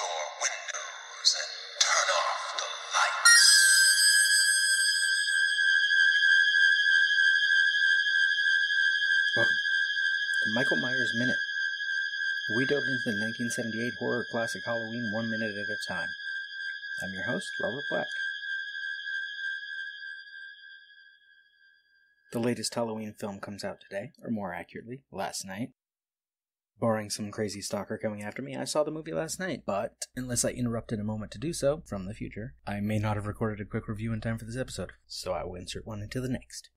your windows and turn off the lights. Welcome to Michael Myers Minute. We delve into the 1978 horror classic Halloween 1 minute at a time. I'm your host, Robert Black. The latest Halloween film comes out today, or more accurately, last night. Barring some crazy stalker coming after me, I saw the movie last night, but unless I interrupted a moment to do so from the future, I may not have recorded a quick review in time for this episode, so I will insert one into the next.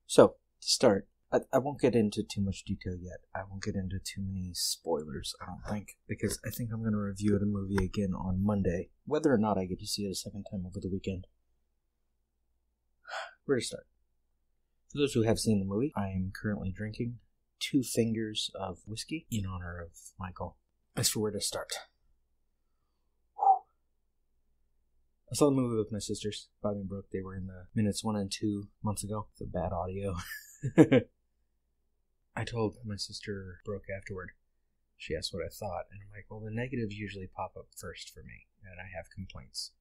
So, to start, I won't get into too much detail yet. I won't get into too many spoilers, I don't think, because I think I'm going to review the movie again on Monday, whether or not I get to see it a second time over the weekend. Where to start? For those who have seen the movie, I am currently drinking 2 fingers of whiskey in honor of Michael. As for where to start. I saw the movie with my sisters, Bobby and Brooke. They were in the minutes 1 and 2 months ago. The bad audio. I told my sister Brooke afterward. She asked what I thought, and I'm like, well, the negatives usually pop up first for me, and I have complaints.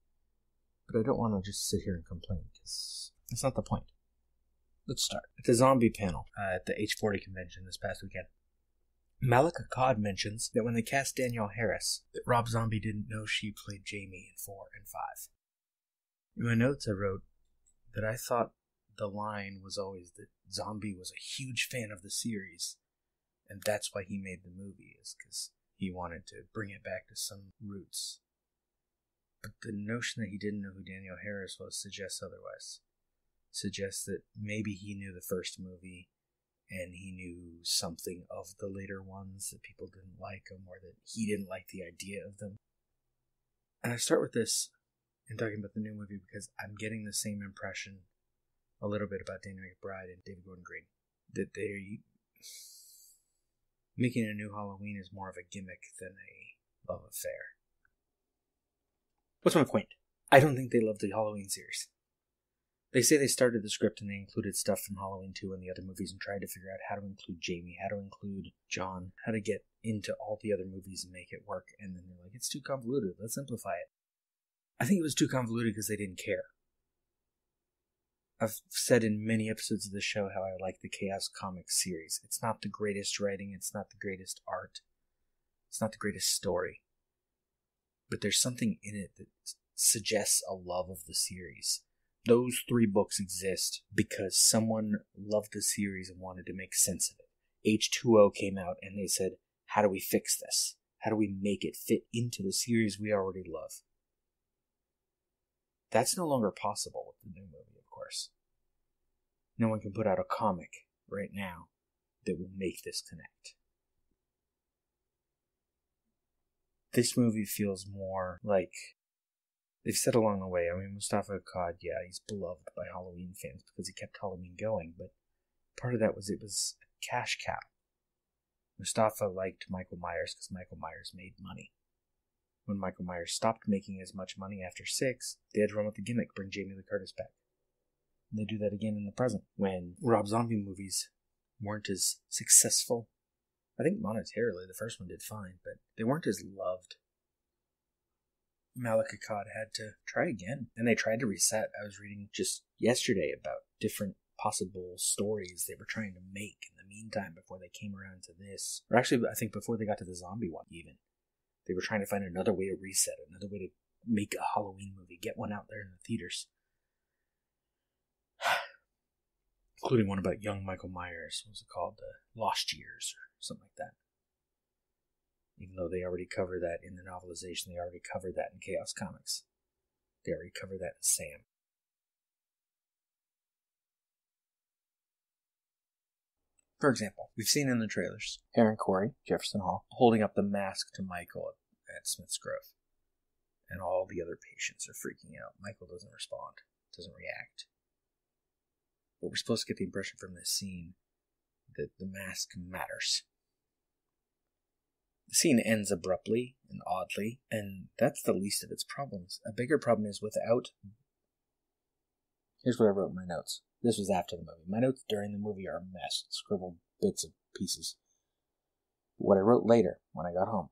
But I don't want to just sit here and complain, because that's not the point. Let's start. At the zombie panel at the H40 convention this past weekend, Malika Cod mentions that when they cast Danielle Harris, that Rob Zombie didn't know she played Jamie in 4 and 5. In my notes I wrote that I thought the line was always that Zombie was a huge fan of the series, and that's why he made the movie, is because he wanted to bring it back to some roots. But the notion that he didn't know who Danielle Harris was suggests otherwise. Suggests that maybe he knew the first movie, and he knew something of the later ones, that people didn't like them, or that he didn't like the idea of them. And I start with this in talking about the new movie because I'm getting the same impression a little bit about Danny McBride and David Gordon Green. That they're making a new Halloween is more of a gimmick than a love affair. What's my point? I don't think they love the Halloween series. They say they started the script and they included stuff from Halloween 2 and the other movies and tried to figure out how to include Jamie, how to include John, how to get into all the other movies and make it work. And then they're like, it's too convoluted, let's simplify it. I think it was too convoluted because they didn't care. I've said in many episodes of the show how I like the Chaos Comics series. It's not the greatest writing, it's not the greatest art, it's not the greatest story. But there's something in it that suggests a love of the series. Those 3 books exist because someone loved the series and wanted to make sense of it. H2O came out and they said, how do we fix this? How do we make it fit into the series we already love? That's no longer possible with the new movie, of course. No one can put out a comic right now that will make this connect. This movie feels more like they've said along the way, I mean, Mustafa Akkad, yeah, he's beloved by Halloween fans because he kept Halloween going, but part of that was it was a cash cow. Mustafa liked Michael Myers because Michael Myers made money. When Michael Myers stopped making as much money after 6, they had to run with the gimmick, bring Jamie Lee Curtis back. And they do that again in the present, when Rob Zombie movies weren't as successful. I think monetarily the first one did fine, but they weren't as loved. Malika Cod had to try again, and they tried to reset. I was reading just yesterday about different possible stories they were trying to make in the meantime before they came around to this. Or actually, I think before they got to the zombie one even. They were trying to find another way to reset, another way to make a Halloween movie, get one out there in the theaters. Including one about young Michael Myers. What was it called? The Lost Years or something like that. Even though they already covered that in the novelization, they already covered that in Chaos Comics. They already covered that in Sam. For example, we've seen in the trailers Aaron Corey, Jefferson Hall, holding up the mask to Michael at Smith's Grove. And all the other patients are freaking out. Michael doesn't respond, doesn't react. But we're supposed to get the impression from this scene that the mask matters. The scene ends abruptly and oddly, and that's the least of its problems. A bigger problem is without... Here's what I wrote in my notes. This was after the movie. My notes during the movie are a mess. Scribbled bits of pieces. What I wrote later, when I got home.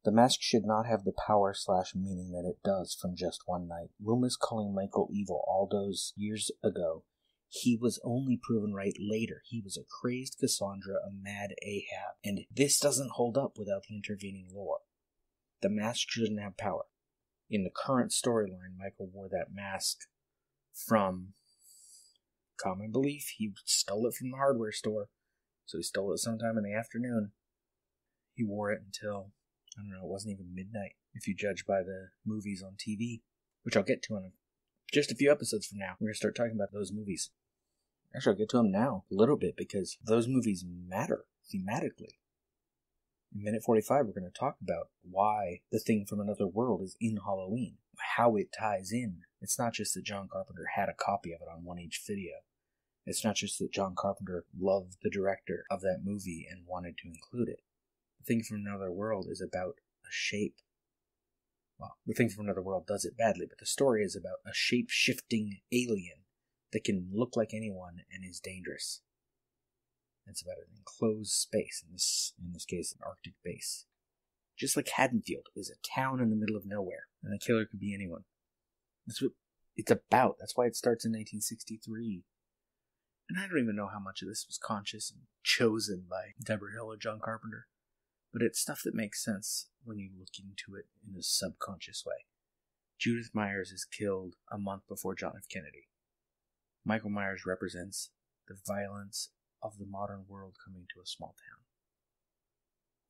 The mask should not have the power/meaning that it does from just one night. Loomis calling Michael evil all those years ago, he was only proven right later. He was a crazed Cassandra, a mad Ahab, and this doesn't hold up without the intervening lore. The mask shouldn't have power. In the current storyline, Michael wore that mask from common belief. He stole it from the hardware store, so he stole it sometime in the afternoon. He wore it until, I don't know, it wasn't even midnight, if you judge by the movies on TV, which I'll get to in just a few episodes from now. We're going to start talking about those movies. Actually, I'll get to them now, a little bit, because those movies matter thematically. In minute 45, we're going to talk about why The Thing from Another World is in Halloween, how it ties in. It's not just that John Carpenter had a copy of it on 1H video. It's not just that John Carpenter loved the director of that movie and wanted to include it. The Thing from Another World is about a shape. Well, The Thing from Another World does it badly, but the story is about a shape-shifting alien that can look like anyone and is dangerous. It's about an enclosed space, in this case, an Arctic base. Just like Haddonfield is a town in the middle of nowhere, and the killer could be anyone. That's what it's about. That's why it starts in 1963. And I don't even know how much of this was conscious and chosen by Deborah Hill or John Carpenter. But it's stuff that makes sense when you look into it in a subconscious way. Judith Myers is killed a month before John F. Kennedy. Michael Myers represents the violence of the modern world coming to a small town.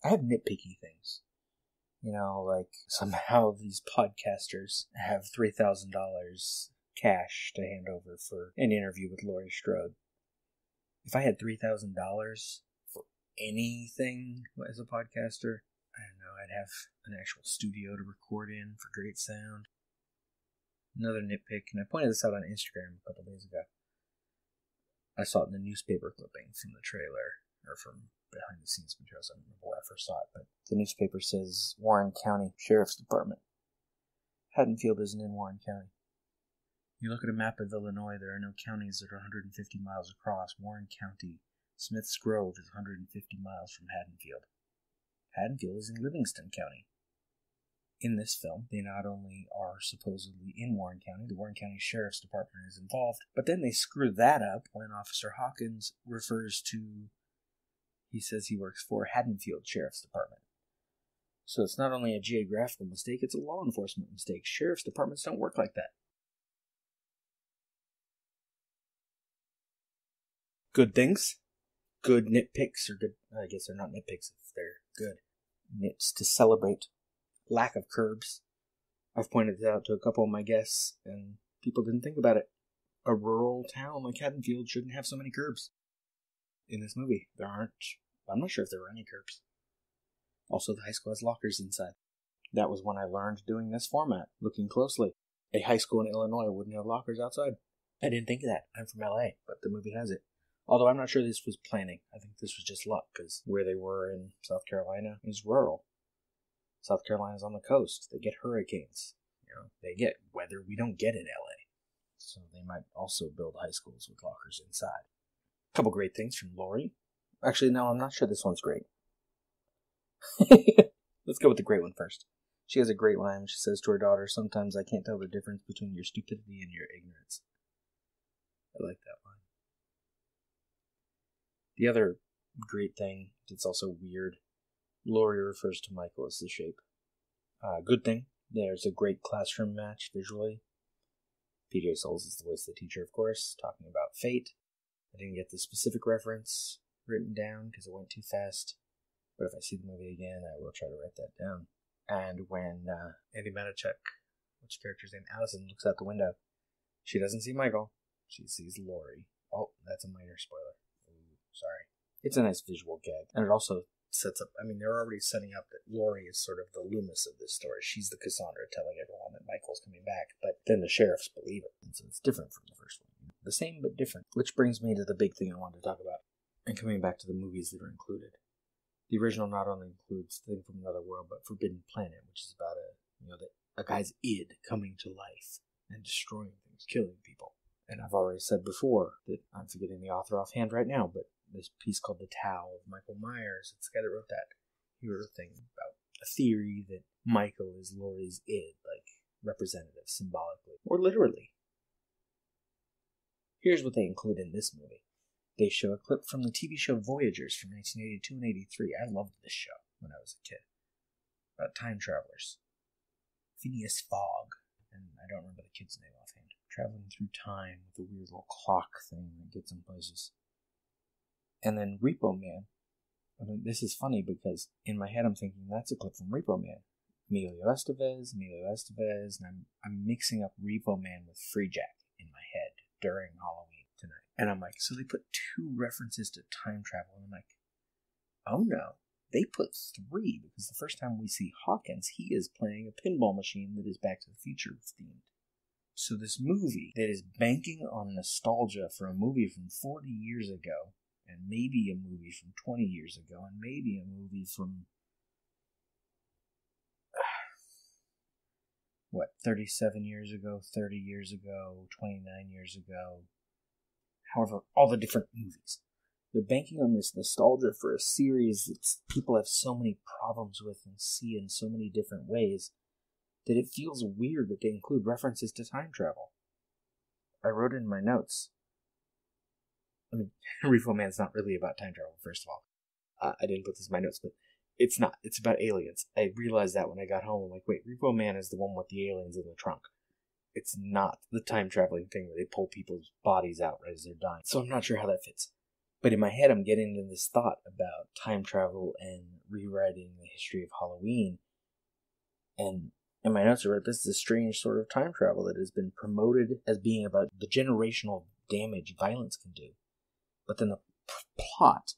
I have nitpicky things. Like somehow these podcasters have $3,000 cash to hand over for an interview with Laurie Strode. If I had $3,000 for anything as a podcaster, I don't know, I'd have an actual studio to record in for great sound. Another nitpick, and I pointed this out on Instagram a couple days ago. I saw it in the newspaper clipping from the trailer, or from behind the scenes materials. I don't remember where I first saw it, but the newspaper says Warren County Sheriff's Department. Haddonfield isn't in Warren County. You look at a map of Illinois, there are no counties that are 150 miles across. Warren County, Smith's Grove is 150 miles from Haddonfield. Haddonfield is in Livingston County. In this film, they not only are supposedly in Warren County, the Warren County Sheriff's Department is involved, but then they screw that up when Officer Hawkins refers to, he says he works for Haddonfield Sheriff's Department. So it's not only a geographical mistake, it's a law enforcement mistake. Sheriff's departments don't work like that. Good things. Good nitpicks, or good, I guess they're not nitpicks if they're good. Nits to celebrate. Lack of curbs. I've pointed it out to a couple of my guests, and people didn't think about it. A rural town like Haddonfield shouldn't have so many curbs. In this movie, there aren't. I'm not sure if there were any curbs. Also, the high school has lockers inside. That was when I learned doing this format, looking closely. A high school in Illinois wouldn't have lockers outside. I didn't think of that. I'm from LA, but the movie has it. Although I'm not sure this was planning. I think this was just luck, because where they were in South Carolina is rural. South Carolina's on the coast. They get hurricanes. They get weather we don't get in LA. So they might also build high schools with lockers inside. A couple great things from Laurie. Actually, no, I'm not sure this one's great. Let's go with the great one first. She has a great line. She says to her daughter, "Sometimes I can't tell the difference between your stupidity and your ignorance." I like that line. The other great thing that's also weird, Laurie refers to Michael as the shape. Good thing, there's a great classroom match visually. PJ Souls is the voice of the teacher, of course, talking about fate. I didn't get the specific reference written down because it went too fast. But if I see the movie again, I will try to write that down. And when Andy Manichuk, which character's name, Allison, looks out the window, she doesn't see Michael. She sees Laurie. Oh, that's a minor spoiler. Ooh, sorry. It's a nice visual gag. And it also sets up, they're already setting up that Laurie is sort of the Loomis of this story. She's the Cassandra telling everyone that Michael's coming back, but then the sheriffs believe it. And so it's different from the first one. The same, but different. Which brings me to the big thing I wanted to talk about. And coming back to the movies that are included. The original not only includes The Thing from Another World, but Forbidden Planet, which is about a guy's id coming to life and destroying things, killing people. And I've already said before that I'm forgetting the author offhand right now, but this piece called The Tao of Michael Myers, it's the guy that wrote that. You were thinking about a theory that Michael is Laurie's id, like representative, symbolically, or literally. Here's what they include in this movie. They show a clip from the TV show Voyagers from 1982 and 83. I loved this show when I was a kid. About time travelers. Phineas Fogg, and I don't remember the kid's name offhand. Traveling through time with a weird little clock thing that gets them places. And then Repo Man. I mean, this is funny because in my head I'm thinking that's a clip from Repo Man. Emilio Estevez, and I'm mixing up Repo Man with Free Jack in my head during Halloween tonight. And I'm like, so they put 2 references to time travel, and I'm like, oh no, they put 3, because the first time we see Hawkins, he is playing a pinball machine that is Back to the Future themed. So this movie that is banking on nostalgia for a movie from 40 years ago, and maybe a movie from 20 years ago, and maybe a movie from 37 years ago, 30 years ago, 29 years ago, however, all the different movies. They're banking on this nostalgia for a series that people have so many problems with and see in so many different ways that it feels weird that they include references to time travel. I wrote in my notes. I mean, Repo Man's not really about time travel, first of all. I didn't put this in my notes, but it's not. It's about aliens. I realized that when I got home. I'm like, wait, Repo Man is the one with the aliens in the trunk. It's not the time-traveling thing where they pull people's bodies out right as they're dying. So I'm not sure how that fits. But in my head, I'm getting into this thought about time travel and rewriting the history of Halloween. And in my notes, I wrote, this is a strange sort of time travel that has been promoted as being about the generational damage violence can do. But then the plot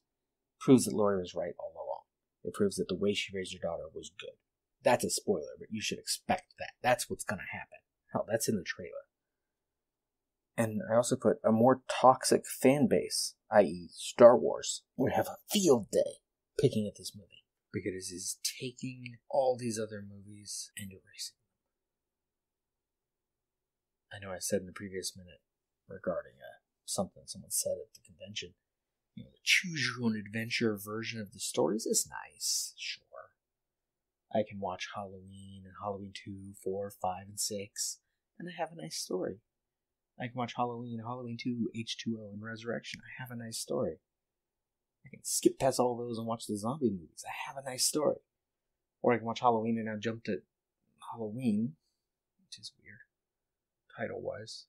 proves that Laurie was right all along. It proves that the way she raised her daughter was good. That's a spoiler, but you should expect that. That's what's going to happen. Hell, that's in the trailer. And I also put a more toxic fan base, i.e. Star Wars, would have a field day picking at this movie. Because it is taking all these other movies and erasing them. I know I said in the previous minute regarding something someone said at the convention, the choose your own adventure version of the stories is nice, sure. I can watch Halloween and Halloween 2, 4, 5, and 6, and I have a nice story. I can watch Halloween, Halloween 2, H2O, and Resurrection. I have a nice story. I can skip past all those and watch the zombie movies. I have a nice story. Or I can watch Halloween and now jump to Halloween, which is weird, title-wise.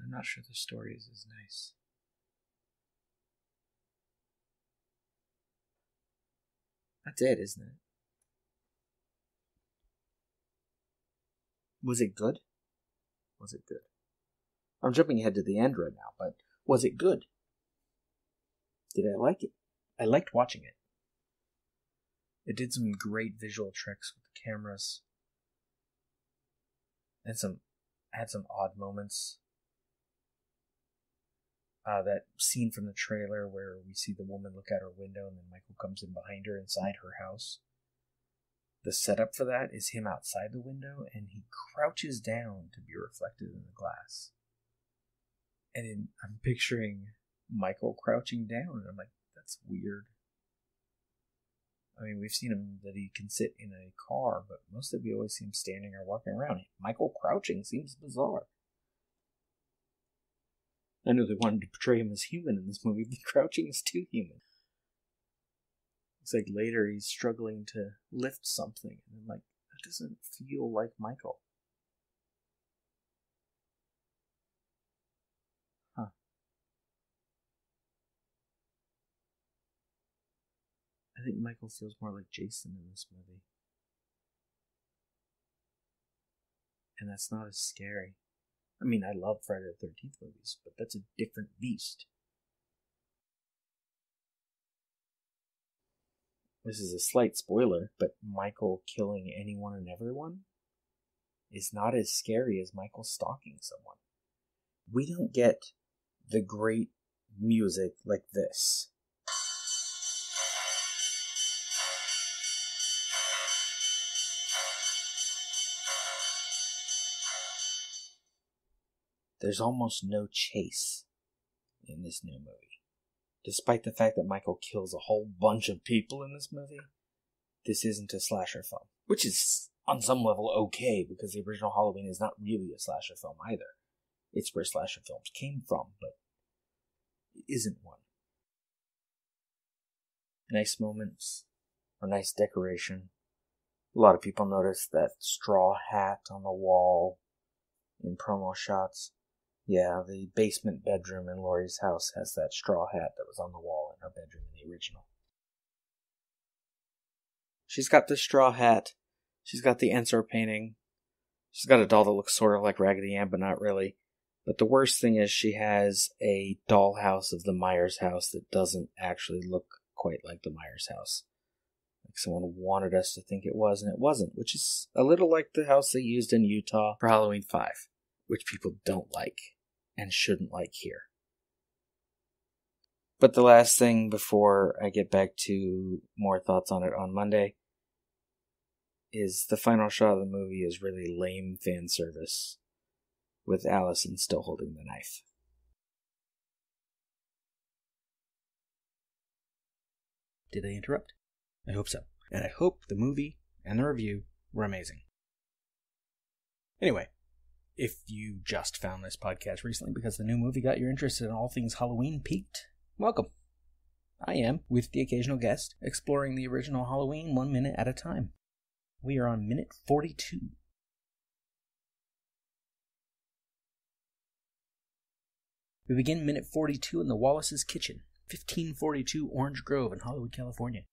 I'm not sure the story is as nice. That's it, isn't it? Was it good? Was it good? I'm jumping ahead to the end right now, but was it good? Did I like it? I liked watching it. It did some great visual tricks with the cameras. And had some odd moments. That scene from the trailer where we see the woman look out her window and then Michael comes in behind her inside her house. The setup for that is him outside the window and he crouches down to be reflected in the glass. And I'm picturing Michael crouching down and I'm like, that's weird. I mean, we've seen him that he can sit in a car, but mostly we always see him standing or walking around. Michael crouching seems bizarre. I know they wanted to portray him as human in this movie, but crouching is too human. It's like later he's struggling to lift something, and I'm like, that doesn't feel like Michael. Huh. I think Michael feels more like Jason in this movie. And that's not as scary. I mean, I love Friday the 13th movies, but that's a different beast. This is a slight spoiler, but Michael killing anyone and everyone is not as scary as Michael stalking someone. We don't get the great music like this. There's almost no chase in this new movie. Despite the fact that Michael kills a whole bunch of people in this movie, this isn't a slasher film. Which is, on some level, okay, because the original Halloween is not really a slasher film either. It's where slasher films came from, but it isn't one. Nice moments, or nice decoration. A lot of people noticed that straw hat on the wall in promo shots. Yeah, the basement bedroom in Laurie's house has that straw hat that was on the wall in her bedroom in the original. She's got the straw hat. She's got the Ensor painting. She's got a doll that looks sort of like Raggedy Ann, but not really. But the worst thing is she has a dollhouse of the Myers house that doesn't actually look quite like the Myers house. Like someone wanted us to think it was, and it wasn't, which is a little like the house they used in Utah for Halloween 5, which people don't like and shouldn't like here. But the last thing before I get back to more thoughts on it on Monday is the final shot of the movie is really lame fan service, with Allison still holding the knife. Did I interrupt? I hope so. And I hope the movie and the review were amazing. Anyway, if you just found this podcast recently because the new movie got your interest in all things Halloween peaked, welcome. I am, with the occasional guest, exploring the original Halloween 1 minute at a time. We are on minute 42. We begin minute 42 in the Wallace's kitchen, 1542 Orange Grove in Hollywood, California.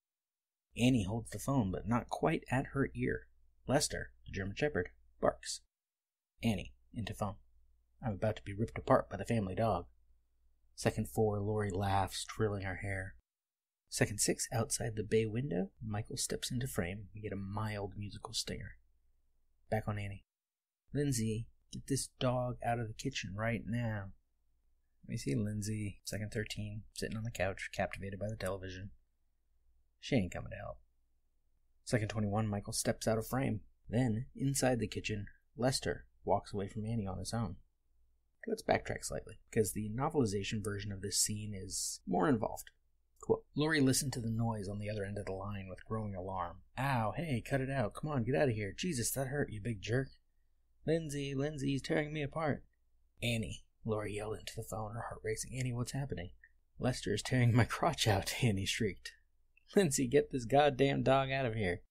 Annie holds the phone, but not quite at her ear. Lester, the German Shepherd, barks. Annie, into phone. I'm about to be ripped apart by the family dog. Second 4, Laurie laughs, twirling her hair. Second 6, outside the bay window, Michael steps into frame. We get a mild musical stinger. Back on Annie. Lindsay, get this dog out of the kitchen right now. We see Lindsay, second 13, sitting on the couch, captivated by the television. She ain't coming to help. Second 21, Michael steps out of frame. Then, inside the kitchen, Lester walks away from Annie on his own. Let's backtrack slightly, because the novelization version of this scene is more involved. Quote, Laurie listened to the noise on the other end of the line with growing alarm. Ow, hey, cut it out. Come on, get out of here. Jesus, that hurt, you big jerk. Lindsay, he's tearing me apart. Annie, Laurie yelled into the phone, her heart racing. Annie, what's happening? Lester is tearing my crotch out, Annie shrieked. Lindsay, get this goddamn dog out of here.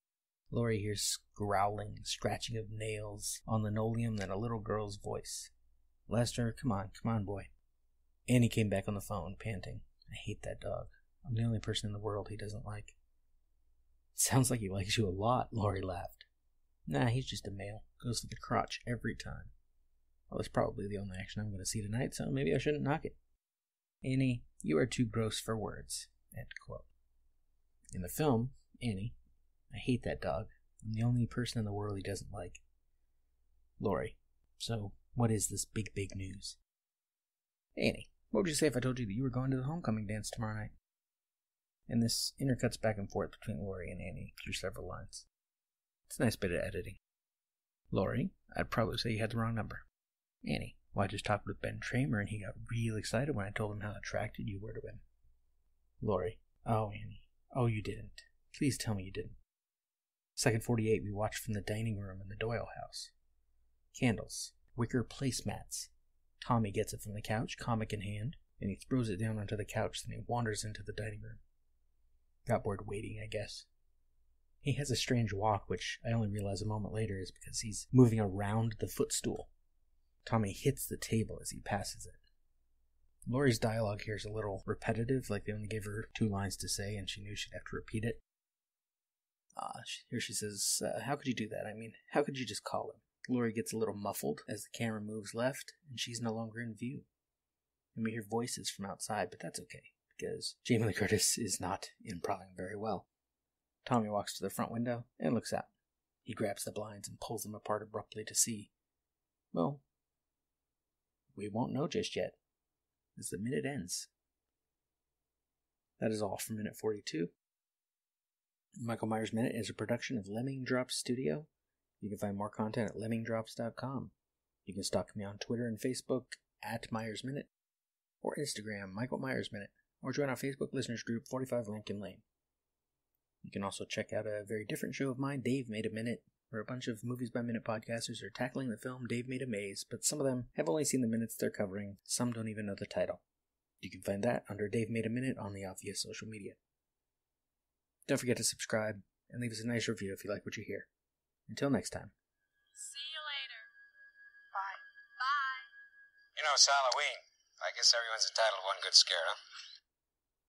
Laurie hears growling, scratching of nails on linoleum, then a little girl's voice. Lester, come on, boy. Annie came back on the phone, panting. I hate that dog. I'm the only person in the world he doesn't like. Sounds like he likes you a lot, Laurie laughed. Nah, he's just a male. Goes for the crotch every time. Well, it's probably the only action I'm going to see tonight, so maybe I shouldn't knock it. Annie, you are too gross for words. End quote. In the film, Annie, I hate that dog. I'm the only person in the world he doesn't like. Laurie, so what is this big news? Annie, what would you say if I told you that you were going to the homecoming dance tomorrow night? And this intercuts back and forth between Laurie and Annie through several lines. It's a nice bit of editing. Laurie, I'd probably say you had the wrong number. Annie, well, I just talked with Ben Tramer and he got real excited when I told him how attracted you were to him. Laurie, oh, Annie. Oh, you didn't. Please tell me you didn't. Second 48, we watched from the dining room in the Doyle house. Candles. Wicker placemats. Tommy gets it from the couch, comic in hand, and he throws it down onto the couch, then he wanders into the dining room. Got bored waiting, I guess. He has a strange walk, which I only realize a moment later is because he's moving around the footstool. Tommy hits the table as he passes it. Laurie's dialogue here is a little repetitive, like they only gave her 2 lines to say and she knew she'd have to repeat it. Here she says, how could you do that? I mean, how could you just call him? Laurie gets a little muffled as the camera moves left and she's no longer in view. And we hear voices from outside, but that's okay, because Jamie Lee Curtis is not improving very well. Tommy walks to the front window and looks out. He grabs the blinds and pulls them apart abruptly to see. Well, we won't know just yet, as the minute ends. That is all for minute 42. Michael Myers Minute is a production of Lemming Drops Studio. You can find more content at lemmingdrops.com. You can stalk me on Twitter and Facebook at Myers Minute. or Instagram, Michael Myers Minute, or join our Facebook listeners group, 45 Lincoln Lane. You can also check out a very different show of mine, Dave Made a Minute, where a bunch of Movies by Minute podcasters are tackling the film Dave Made a Maze, but some of them have only seen the minutes they're covering, some don't even know the title. You can find that under Dave Made a Minute on the obvious social media. Don't forget to subscribe and leave us a nice review if you like what you hear. Until next time. See you later. Bye. Bye. You know, it's Halloween. I guess everyone's entitled to one good scare, huh?